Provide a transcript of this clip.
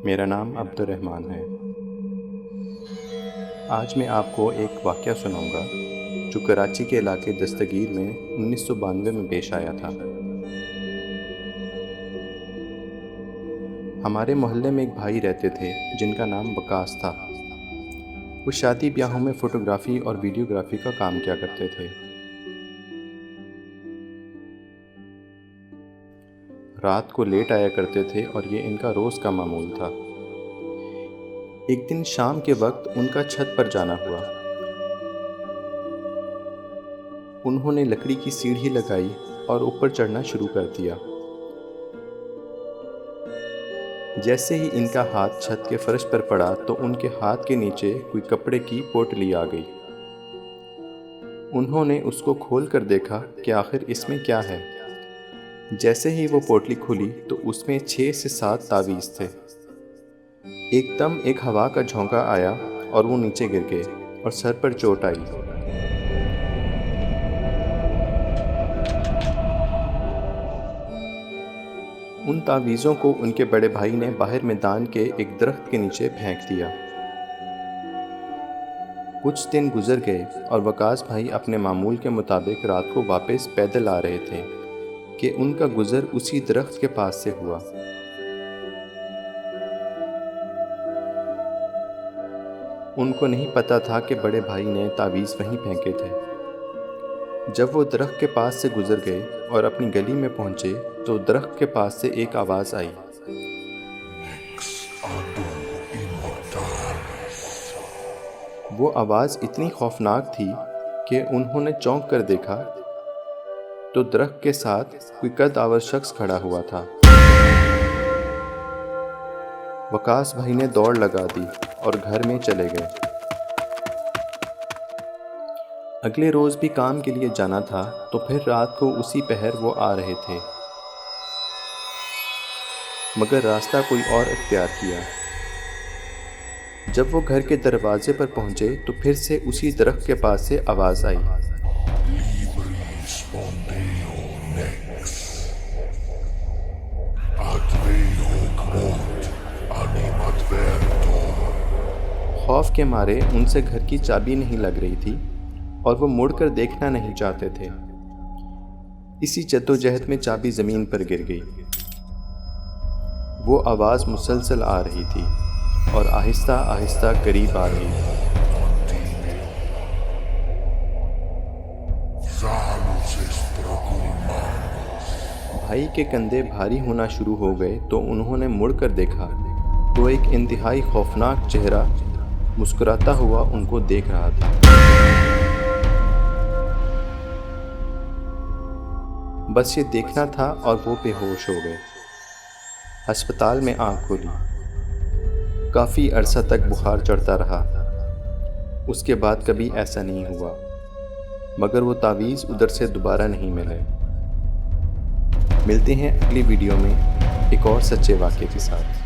मेरा नाम अब्दुर्रहमान है। आज मैं आपको एक वाक़या सुनाऊंगा जो कराची के इलाके दस्तगीर में 1992 में पेश आया था। हमारे मोहल्ले में एक भाई रहते थे जिनका नाम वकास था। वो शादी ब्याहों में फ़ोटोग्राफ़ी और वीडियोग्राफ़ी का काम किया करते थे। रात को लेट आया करते थे और ये इनका रोज़ का मामूल था। एक दिन शाम के वक्त उनका छत पर जाना हुआ। उन्होंने लकड़ी की सीढ़ी लगाई और ऊपर चढ़ना शुरू कर दिया। जैसे ही इनका हाथ छत के फर्श पर पड़ा तो उनके हाथ के नीचे कोई कपड़े की पोटली आ गई। उन्होंने उसको खोल कर देखा कि आखिर इसमें क्या है। जैसे ही वो पोटली खुली तो उसमें 6 से 7 तावीज़ थे। एकदम एक हवा का झोंका आया और वो नीचे गिर गए और सर पर चोट आई। उन तावीज़ों को उनके बड़े भाई ने बाहर मैदान के एक दरख्त के नीचे फेंक दिया। कुछ दिन गुजर गए और वकास भाई अपने मामूल के मुताबिक रात को वापस पैदल आ रहे थे कि उनका गुज़र उसी दरख्त के पास से हुआ। उनको नहीं पता था कि बड़े भाई ने तावीज़ वहीं फेंके थे। जब वो दरख्त के पास से गुजर गए और अपनी गली में पहुंचे तो दरख्त के पास से एक आवाज़ आई। वो आवाज़ इतनी खौफनाक थी कि उन्होंने चौंक कर देखा तो दरख्त के साथ कोई कद आवर शख्स खड़ा हुआ था। वकास भाई ने दौड़ लगा दी और घर में चले गए। अगले रोज़ भी काम के लिए जाना था तो फिर रात को उसी पहर वो आ रहे थे, मगर रास्ता कोई और इख्तियार किया। जब वो घर के दरवाजे पर पहुंचे तो फिर से उसी दरख्त के पास से आवाज़ आई। खौफ के मारे उनसे घर की चाबी नहीं लग रही थी और वो मुड़कर देखना नहीं चाहते थे। इसी जद्दोजहद में चाबी ज़मीन पर गिर गई। वो आवाज़ मुसलसल आ रही थी और आहिस्ता आहिस्ता करीब आ रही थी। भाई के कंधे भारी होना शुरू हो गए तो उन्होंने मुड़कर देखा तो एक इंतहाई खौफनाक चेहरा मुस्कुराता हुआ उनको देख रहा था। बस ये देखना था और वो बेहोश हो गए। अस्पताल में आँख खोली। काफ़ी अरसा तक बुखार चढ़ता रहा। उसके बाद कभी ऐसा नहीं हुआ, मगर वो तावीज़ उधर से दोबारा नहीं मिले। मिलते हैं अगली वीडियो में एक और सच्चे वाक़े के साथ।